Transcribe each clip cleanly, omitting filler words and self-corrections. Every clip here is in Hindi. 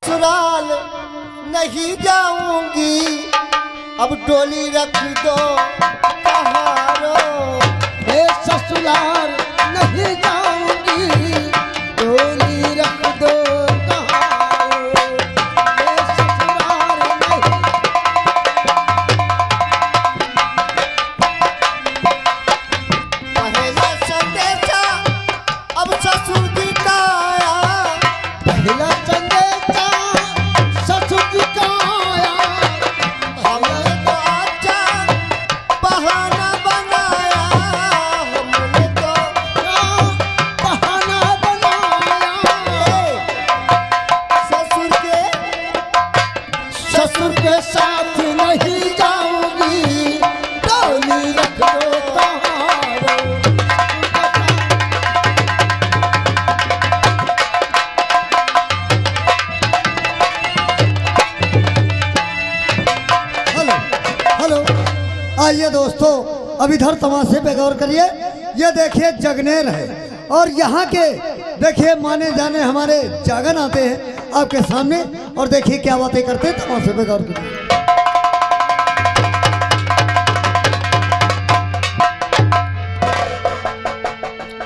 ससुराल नहीं जाऊंगी, अब डोली रख दो कहारो। मैं ससुराल नहीं जाऊंगी, डोली रख दो कहारो। मैं ससुराल नहीं। पहला संदेशा अब ससुर जी का आया, पहला संदेशा ससुर जी का आया। हमने तो अच्छा बहाना बनाया, हमने तो बहाना बनाया। ससुर के साथ नहीं जाऊंगी, डोली रख दो कहारो। हेलो हेलो, आइए दोस्तों, अब इधर तमाशे पे गौर करिए। ये देखिए जगनेर है, और यहाँ के देखिए माने जाने हमारे जागन आते हैं आपके सामने, और देखिए क्या बातें करते हैं। तमाशे पे गौर करिए।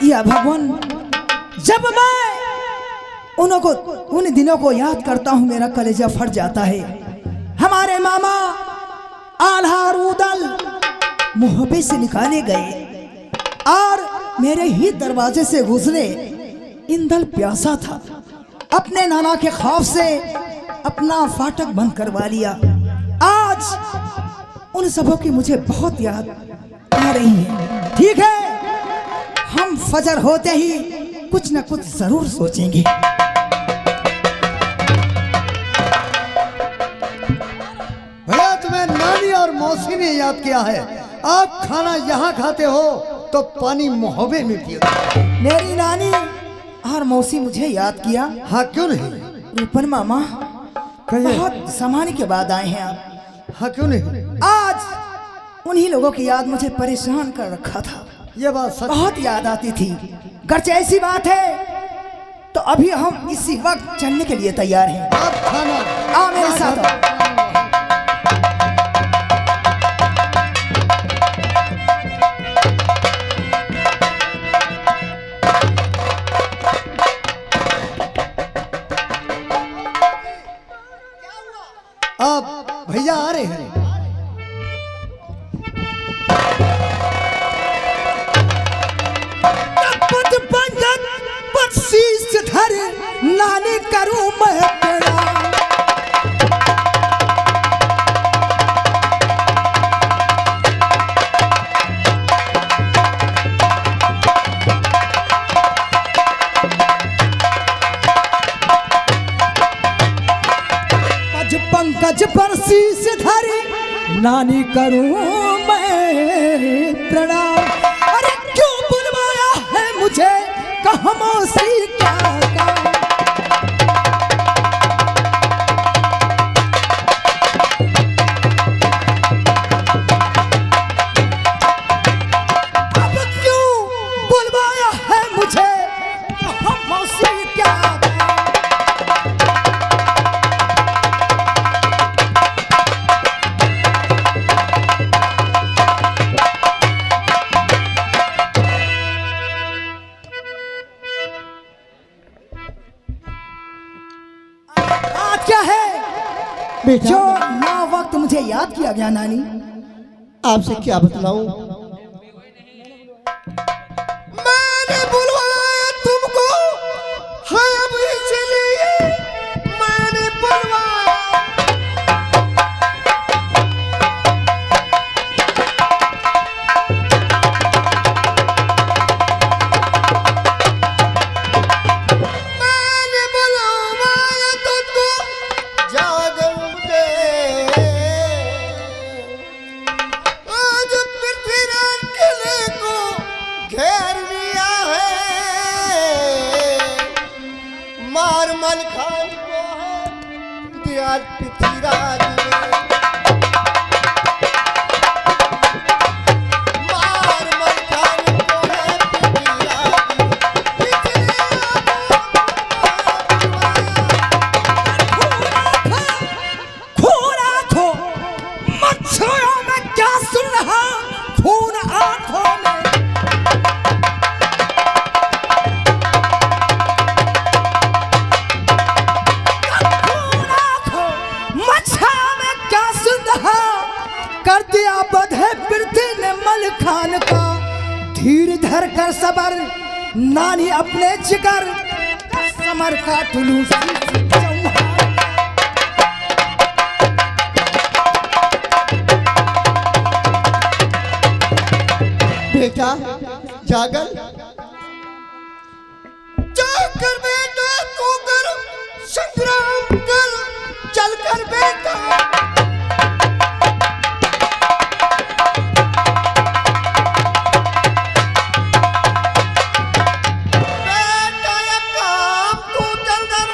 या भगवान, जब मैं उन दिनों को याद करता हूँ मेरा कलेजा फट जाता है। हमारे मामा आल्हा रूदल मुहब्बत से निकाले गए और मेरे ही दरवाजे से गुजरे। इंदल प्यासा था, अपने नाना के खौफ से अपना फाटक बंद करवा लिया। आज उन सबों की मुझे बहुत याद आ रही है। ठीक है, हम फजर होते ही कुछ न कुछ जरूर सोचेंगे। भैया तुम्हें नानी और मौसी ने याद किया है। आप खाना यहाँ खाते हो तो पानी मोहब्बे में पियो। मेरी नानी और मौसी मुझे याद किया। हाँ क्यों नहीं, रूपन मामा, कहिए। बहुत जमाने के बाद आए हैं आप। हाँ क्यों नहीं, आज उन्हीं लोगों की याद मुझे परेशान कर रखा था। ये बात सच। बहुत याद आती थी। गर्चे ऐसी बात है तो अभी हम इसी वक्त चलने के लिए तैयार हैं। आप खाना आ मेरे साथ आओ। आप भैया आ रहे हैं। पद पंजन पर शीश धर नानी करूं मैं तेरा। पद पंकज पर शीश धर नानी करूं मैं प्रणाम। अरे क्यों बुलवाया है मुझे, कहाँ मौसी क्या काम? अब क्यों बुलवाया है मुझे, कहाँ मौसी क्या काम? आज क्या है जो ना वक्त मुझे याद किया गया नानी? आपसे क्या बतलाऊं, मैंने बुलवाया तुमको है अब इसलिए मैंने बुलवाया। मैंने बुलवाया तुमको जागो दे, आज पृथ्वीराज किले को घेर लिया है, मार मल खान को है दिया पृथ्वीराज ने। मार मल खान को है पृथ्वीराज ने, इसलिए धर कर सबर, नानी अपने जिगर समर का टुलू बेटा जागल, जाकर बेटा तू कर संग्राम कर, चल कर बेटा। बेटा ये काम तू चल कर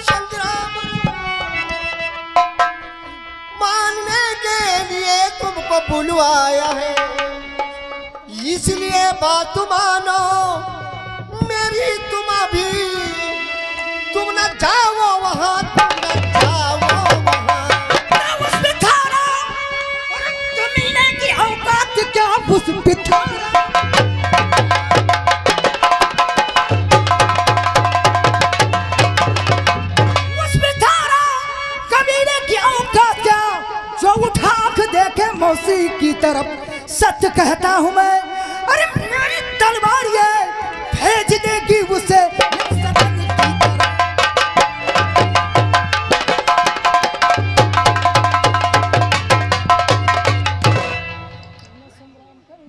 संग्राम मानने के लिए तुमको बुलवाया है, इसलिए बात मानो मेरी। तुम अभी तुम न जाओ वहां, तुम न जाओ वहां। उस बिथारा और जमीने की औकात क्या उस बिथारा। उस बिथारा कमीने की औकात क्या, जो उठा के देखे मौसी की तरफ। सत्य कहता हूं मैं, अरे मेरी तलवार ये भेज देगी उसे सतन की तरफ।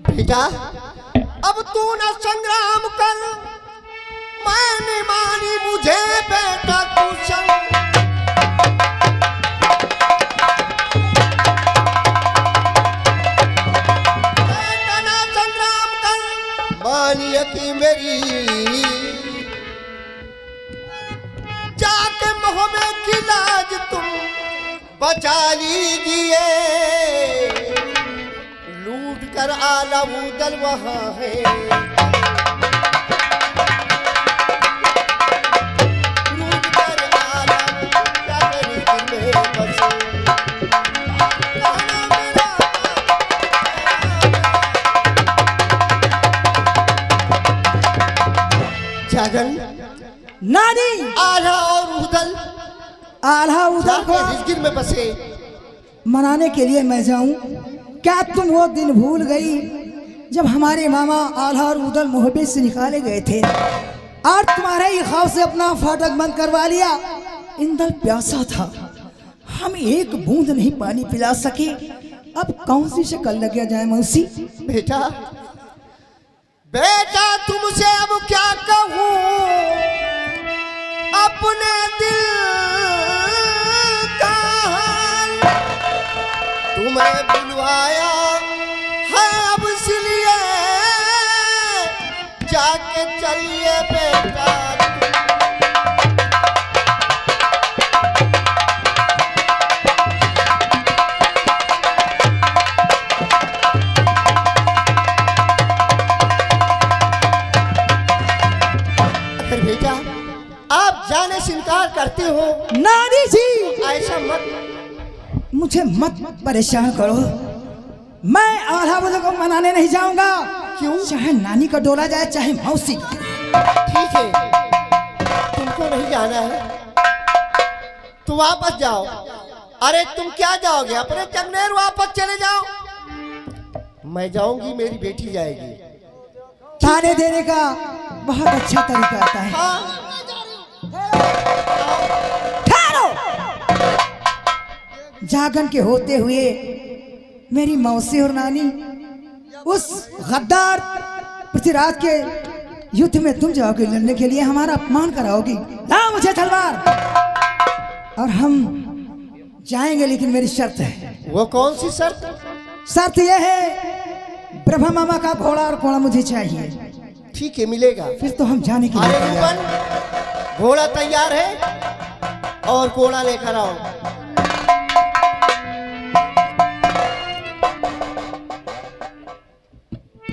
बेटा अब तू न संग्राम कर, मैंने मानी मुझे बेटा तू संग। बेटा ना संग्राम कर, मानिए कि मेरी जाके मोह में की लाज तुम बचा लीजिए। लूट कर आला उदल वहां है, लूट कर आला क्या करी दिल में बसे। कहना मेरा जागन नानी आला और उदल आल्हा उधर को जाके रिजगिर में बसे। मनाने के लिए मैं जाऊं, क्या तुम वो दिन भूल गई जब हमारे मामा आल्हा और उदल मोहब्बत से निकाले गए थे और तुम्हारे ही खौफ से अपना फाटक बंद करवा लिया। इंदल प्यासा था, हम एक बूंद नहीं पानी पिला सके। अब कौन सी शक्ल लग जाए मौसी। बेटा बेटा तुमसे अब क्या कहूँ, अपने दिल का हाल। तुम्हें बुलवाया है अब इसलिए जाके चलिए बेटा। अगर बेटा आप जाने से इनकार करते हो, नानी जी ऐसा मत। मुझे मत परेशान करो, मैं आल्हा उदल को मनाने नहीं जाऊंगा। क्यों? चाहे नानी का डोला जाए चाहे मौसी का। ठीक है, तुमको नहीं जाना है तो वापस जाओ। अरे तुम क्या जाओगे, अपने जगनेर वापस चले जाओ। मैं जाऊंगी, मेरी बेटी जाएगी। ताने देने का बहुत अच्छा तरीका आता है। हाँ ठहरो। जागन के होते हुए मेरी मौसी और नानी उस गद्दार पृथ्वीराज के युद्ध में तुम जाओगे लड़ने के लिए, हमारा अपमान कराओगी। लाओ मुझे तलवार और हम जाएंगे, लेकिन मेरी शर्त है। वो कौन सी शर्त? शर्त यह है ब्रह्मा मामा का घोड़ा और घोड़ा मुझे चाहिए। ठीक है, मिलेगा। फिर तो हम जाने के लिए अरे तैयार। रूबन, घोड़ा तैयार है और घोड़ा लेकर आओ।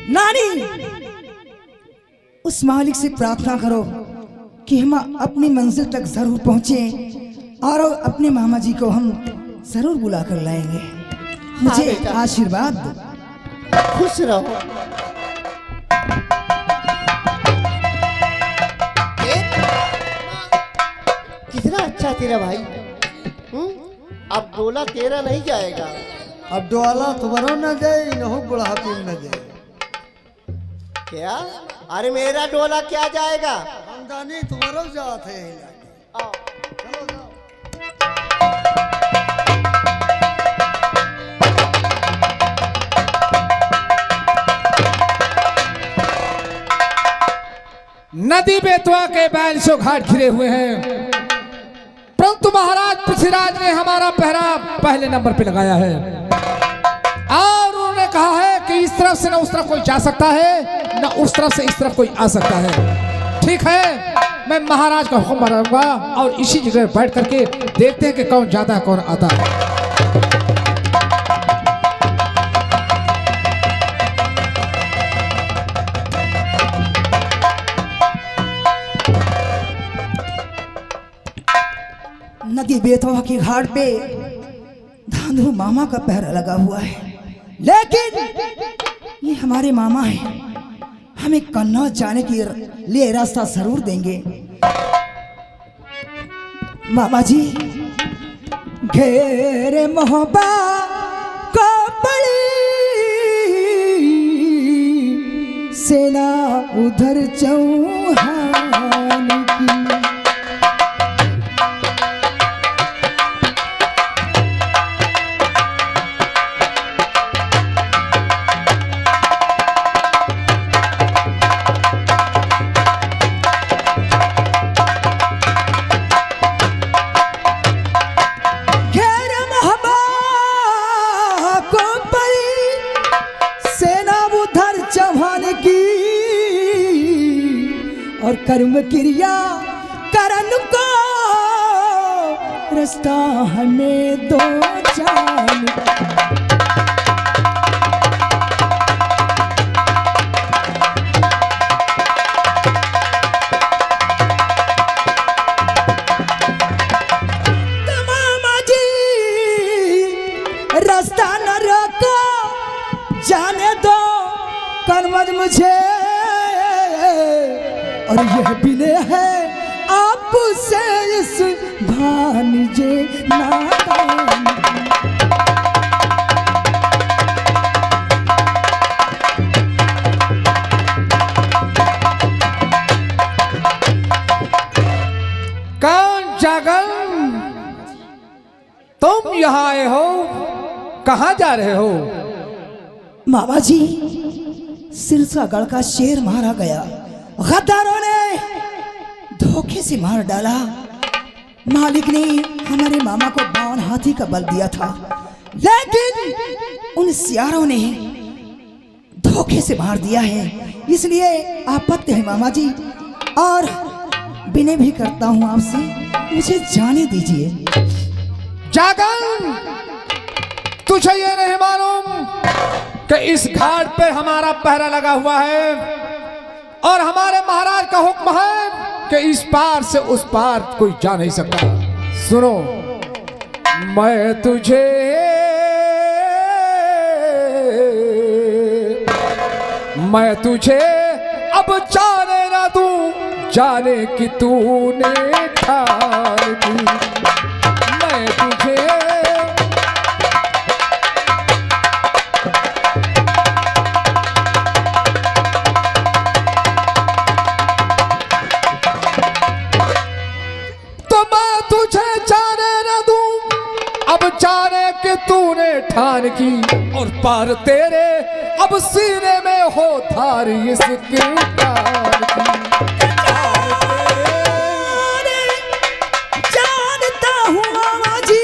नानी उस मालिक से प्रार्थना करो कि हम अपनी मंजिल तक जरूर पहुंचे और अपने मामा जी को हम जरूर बुला कर लाएंगे। मुझे बेटा। आशीर्वाद दो। खुश रहो। कितना अच्छा तेरा भाई। अब डोला तेरा नहीं जाएगा। अब डोला तुम्हारा न जाए, न हो बुढ़ापी न जाए। क्या अरे मेरा डोला क्या जाएगा? हमदानी तुम्हारा जात है। आओ। चलो जाओ। नदी बेतवा के बैल सो घाट घिरे हुए हैं, परंतु महाराज पृथ्वीराज ने हमारा पहरा पहले नंबर पे लगाया है और उन्होंने कहा है कि इस तरफ से न उस तरफ कोई जा सकता है, न उस तरफ से इस तरफ कोई आ सकता है। ठीक है, मैं महाराज का हुक्म मानूंगा और इसी जगह बैठ करके देखते हैं कि कौन जाता है कौन आता है। नदी बेतवा की घाट पे धांधु मामा का पहरा लगा हुआ है, लेकिन ये हमारे मामा हैं, हमें कन्नौज जाने के लिए रास्ता जरूर देंगे। मामा जी घेरे मोहब्बा को बड़ी सेना उधर चौहान की। और कर्म क्रिया करन को रास्ता हमें दो जान। मामा जी रास्ता न रोको, जाने दो कर्मज मुझे, और यह बिले है आपसे इस भानजे नादान। कौन जागल, तुम यहाँ आए हो, कहाँ जा रहे हो? मामा जी सिरसागढ़ का शेर मारा गया, गद्दारों ने धोखे से मार डाला। मालिक ने हमारे मामा को 52 हाथी का बल दिया था, लेकिन उन सियारों ने धोखे से मार दिया है, इसलिए आपत्ति है मामा जी, और विनय भी करता हूं आपसे, मुझे जाने दीजिए। जागल, तुझे ये नहीं मालूम कि इस घाट पे हमारा पहरा लगा हुआ है और हमारे महाराज का हुक्म है कि इस पार से उस पार कोई जा नहीं सकता। सुनो, मैं तुझे अब जाने ना दूं, जाने कि तूने ठान दी। मैं तुझे जाने कि तूने ठान की, और पार तेरे अब सीने में हो धार इसके तार की। जानता हूँ मामा जी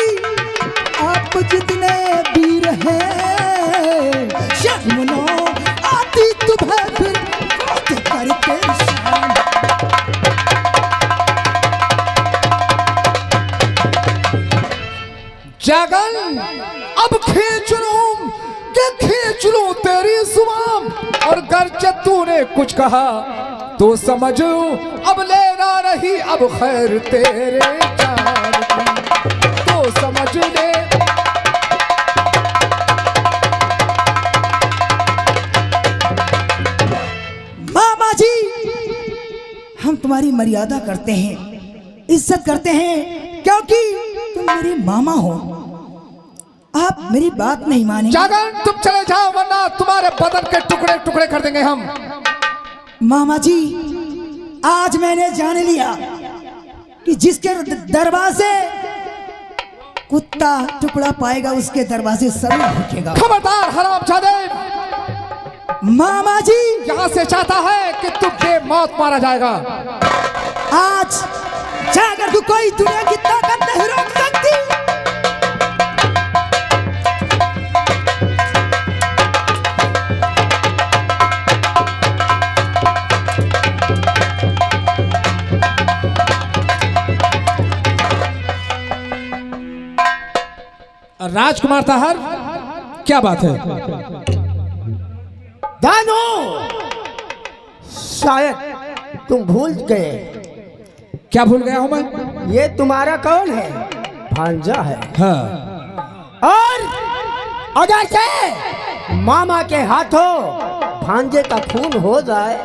आप जितने वीर हैं, शर्मनो आती तुम्हें फिर बात करके शान। जागल, अब खींच लूं तेरी जुबान, और गर्चे तूने कुछ कहा तो समझ अब लेना नहीं अब खैर तेरे जान की, तो समझ ले। मामा जी हम तुम्हारी मर्यादा करते हैं, इज्जत करते हैं, क्योंकि तुम मेरे मामा हो। आप मेरी बात नहीं मानेंगे। जागल, तुम चले जाओ वरना तुम्हारे बदन के टुकड़े टुकड़े कर देंगे हम। मामा जी, आज मैंने जान लिया कि जिसके दरवाजे कुत्ता टुकड़ा पाएगा उसके दरवाजे जरूर भूखेगा। खबरदार हरामजादे, मामा जी यहाँ से चाहता है कि तुझे मौत मारा जाएगा। आज जाकर को कोई दुनिया की ताकत नहीं रोक सकती। राजकुमार ताहर, क्या बात है? दानो, शायद तुम भूल गए, क्या भूल गया हूं मैं? ये तुम्हारा कौन है? भांजा है। हाँ। और अगर से मामा के हाथों भांजे का खून हो जाए,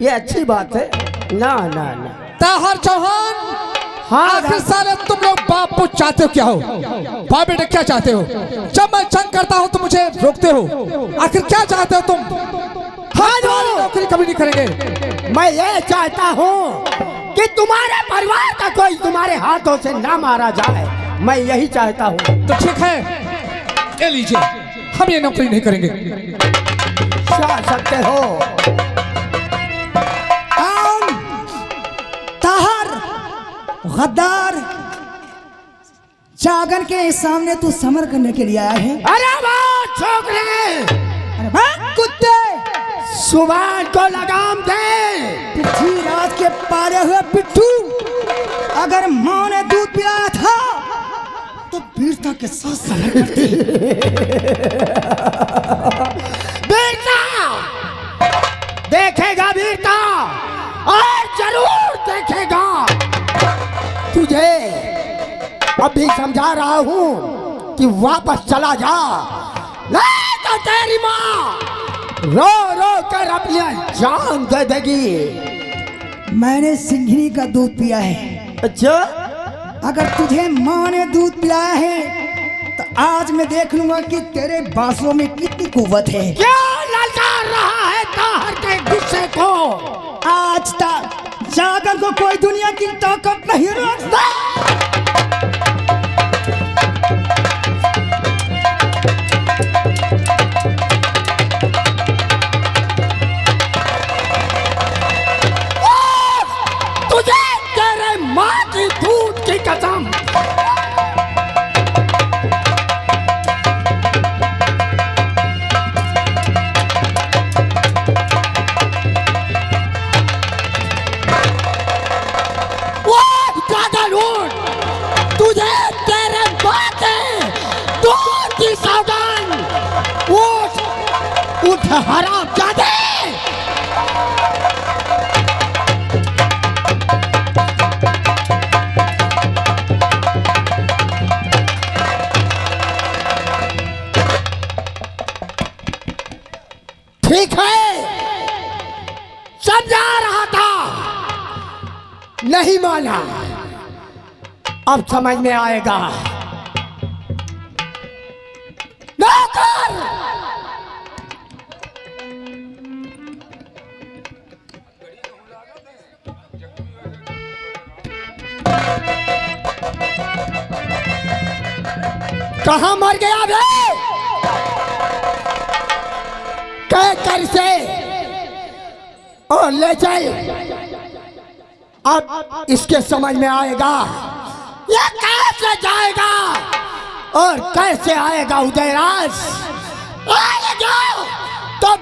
ये अच्छी बात है ना? ना ना ताहर चौहान, हाँ, आखिर साले तुम लोग बाप पुत चाहते हो क्या हो? बाप बेटे क्या चाहते हो? जब मैं जंग करता हूँ तो मुझे रोकते हो, आखिर क्या चाहते हो तुम? हाँ, नौकरी कभी नहीं करेंगे। मैं ये चाहता हूँ कि तुम्हारे परिवार का कोई तुम्हारे हाथों से ना मारा जाए, मैं यही चाहता हूँ। तो ठीक है, ले लीजिए, हम ये नौकरी नहीं करेंगे। चाह सकते हो। ताहर गद्दार, जागन के सामने तू समर करने के लिए आया है? अरे वाह छोकरे, अरे वाह कुत्ते, सुभान को लगाम दे। पृथ्वीराज के पाले हुए पिट्ठू, अगर माँ ने दूध पिलाया था तो वीरता के साथ समर करती। वीरता देखेगा, वीरता और जरूर देखेगा। तुझे अभी समझा रहा हूँ कि वापस चला जा, नहीं तो तेरी माँ रो रो कर अपनी जान दे देगी। मैंने सिंघनी का दूध पिया है। अच्छा, अगर तुझे माँ ने दूध पिलाया है तो आज मैं देख लूंगा कि तेरे बांसों में कितनी कुव्वत है। क्यों ललकार रहा है ताहर के गुस्से को? आज तक जागर को कोई दुनिया की ताकत नहीं रोकता। तुझे तेरे माँ की दूध की कसम। तुझे तेरे माँ के दूध की सौगंध। उठ उठ हरामजादे। ठीक है, समझा रहा था, नहीं माना, अब समझ में आएगा। नौकर, कहाँ मर गया बे? कह कर से और ले चल। अब इसके समझ में आएगा ये कैसे जाएगा और कैसे आएगा उदयराज। आएगा तो